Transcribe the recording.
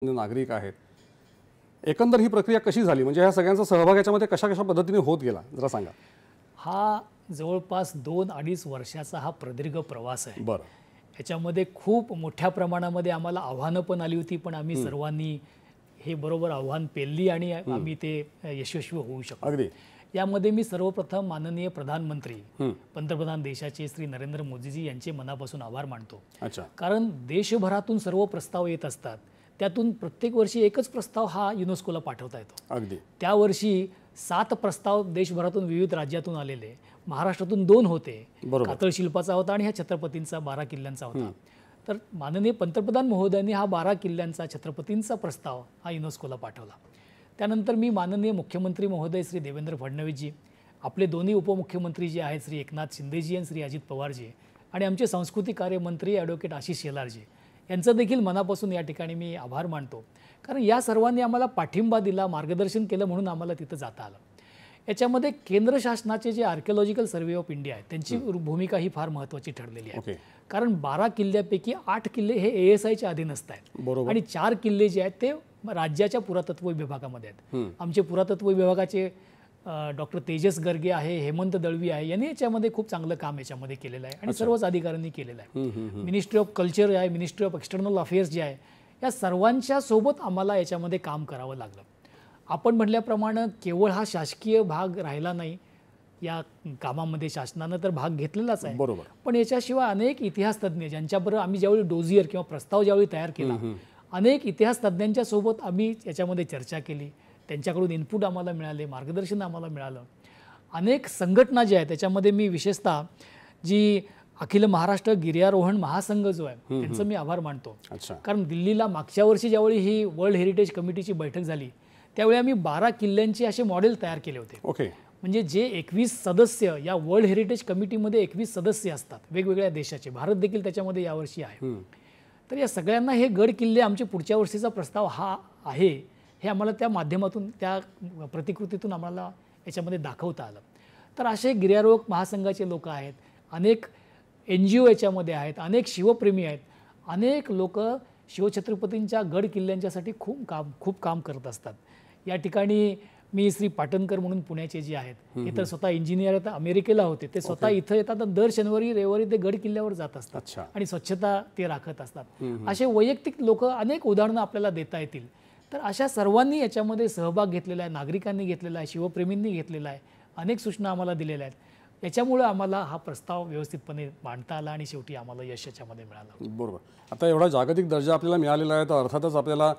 नागरिक आहेत. एकंदर ही प्रक्रिया कशी झाली, म्हणजे ह्या सगळ्यांचा सहभाग याच्यामध्ये कशा कशा पद्धतीने होत गेला जरा सांगा. हा जवळपास 2-2.5 वर्षाचा हा प्रदीर्घ प्रवास आहे. बरं. याच्यामध्ये खूप मोठ्या प्रमाणामध्ये आम्हाला आव्हानं पण आली होती, पण आम्ही सर्वांनी हे बरोबर आव्हान पेलली आणि आम्ही ते यशस्वी होऊ शकलो. अगदी. यामध्ये मी सर्वप्रथम माननीय प्रधानमंत्री पंतप्रधान देशाचे श्री नरेंद्र मोदीजी यांचे मनापासून आभार मानतो. अच्छा. कारण देशभरातून सर्व प्रस्ताव येत असतात, त्यातून प्रत्येक वर्षी एकच प्रस्ताव हा युनेस्कोला पाठवता येतो. अगदी. त्या वर्षी 7 प्रस्ताव देशभरातून विविध राज्यातून आलेले, महाराष्ट्रातून 2 होते, कातळ शिल्पाचा होता आणि ह्या छत्रपतींचा 12 किल्ल्यांचा होता. तर माननीय पंतप्रधान महोदयांनी हा 12 किल्ल्यांचा छत्रपतींचा प्रस्ताव हा युनेस्कोला पाठवला. त्यानंतर मी माननीय मुख्यमंत्री महोदय श्री देवेंद्र फडणवीसजी, आपले दोन्ही उपमुख्यमंत्री जे आहेत श्री एकनाथ शिंदेजी आणि श्री अजित पवारजी, आणि आमचे सांस्कृतिक कार्यमंत्री ॲडव्होकेट आशिष शेलारजी यांचं देखील मनापासून या ठिकाणी मी आभार मानतो. कारण या सर्वांनी आम्हाला पाठिंबा दिला, मार्गदर्शन केलं, म्हणून आम्हाला तिथं जाता आलं. याच्यामध्ये केंद्र शासनाचे जे आर्किओलॉजिकल सर्व्हे ऑफ इंडिया आहे त्यांची भूमिका ही फार महत्त्वाची ठरलेली आहे. कारण 12 किल्ल्यापैकी 8 किल्ले हे ASIच्या अधीन असतात आणि 4 किल्ले जे आहेत ते राज्याच्या पुरातत्व विभागामध्ये आहेत. आमचे पुरातत्व विभागाचे डॉक्टर तेजस गर्गे आहे, हेमंत दळवी आहे, यांनी याच्यामध्ये खूप चांगलं काम याच्यामध्ये केलेलं आहे आणि सर्वच अधिकाऱ्यांनी केलेलं आहे. मिनिस्ट्री ऑफ कल्चर आहे, मिनिस्ट्री ऑफ एक्सटर्नल अफेअर्स जे आहे, या सर्वांच्या सोबत आम्हाला याच्यामध्ये काम करावं लागलं. आपण म्हटल्याप्रमाणे केवळ हा शासकीय भाग राहिला नाही या कामामध्ये, शासनानं तर भाग घेतलेलाच आहे. बरोबर. पण याच्याशिवाय अनेक इतिहास तज्ज्ञ ज्यांच्याबरोबर आम्ही ज्यावेळी डोजियर किंवा प्रस्ताव ज्यावेळी तयार केला, अनेक इतिहास तज्ज्ञांच्या सोबत आम्ही याच्यामध्ये चर्चा केली, त्यांच्याकडून इनपुट आम्हाला मिळाले, मार्गदर्शन आम्हाला मिळालं. अनेक संघटना ज्या आहेत त्याच्यामध्ये मी विशेषतः जी अखिल महाराष्ट्र गिर्यारोहण महासंघ जो आहे त्यांचं मी आभार मानतो. कारण दिल्लीला मागच्या वर्षी ज्यावेळी ही वर्ल्ड हेरिटेज कमिटीची बैठक झाली त्यावेळी आम्ही 12 किल्ल्यांचे असे मॉडेल तयार केले होते. म्हणजे जे 21 सदस्य या वर्ल्ड हेरिटेज कमिटीमध्ये 21 सदस्य असतात वेगवेगळ्या देशाचे, भारत देखील त्याच्यामध्ये यावर्षी आहे. तर या सगळ्यांना हे गड किल्ले आमचे पुढच्या वर्षीचा प्रस्ताव हा आहे हे आम्हाला त्या माध्यमातून, त्या प्रतिकृतीतून आम्हाला याच्यामध्ये दाखवता आलं. तर असे गिर्यारोहक महासंघाचे लोक आहेत, अनेक NGO याच्यामध्ये आहेत, अनेक शिवप्रेमी आहेत, अनेक लोक शिवछत्रपतींच्या गड किल्ल्यांच्यासाठी खूप काम करत असतात. या ठिकाणी मी श्री पाटणकर म्हणून पुण्याचे जे आहेत, हे तर स्वतः इंजिनियर आहेत, अमेरिकेला होते, ते स्वतः इथं येतात, दर शनिवारी रविवारी ते गड किल्ल्यावर जात असतात आणि स्वच्छता ते राखत असतात. असे वैयक्तिक लोक अनेक उदाहरणं आपल्याला देता येतील. तर अशा सर्वांनी याच्यामध्ये सहभाग घेतलेला आहे, नागरिकांनी घेतलेला आहे, शिवप्रेमींनी घेतलेला आहे, अनेक सूचना आम्हाला दिलेल्या आहेत. याच्यामुळे आम्हाला हा प्रस्ताव व्यवस्थितपणे मांडता आला आणि शेवटी आम्हाला यश याच्यामध्ये मिळालं. बरोबर. आता एवढा जागतिक दर्जा आपल्याला मिळालेला आहे, तर अर्थातच आपल्याला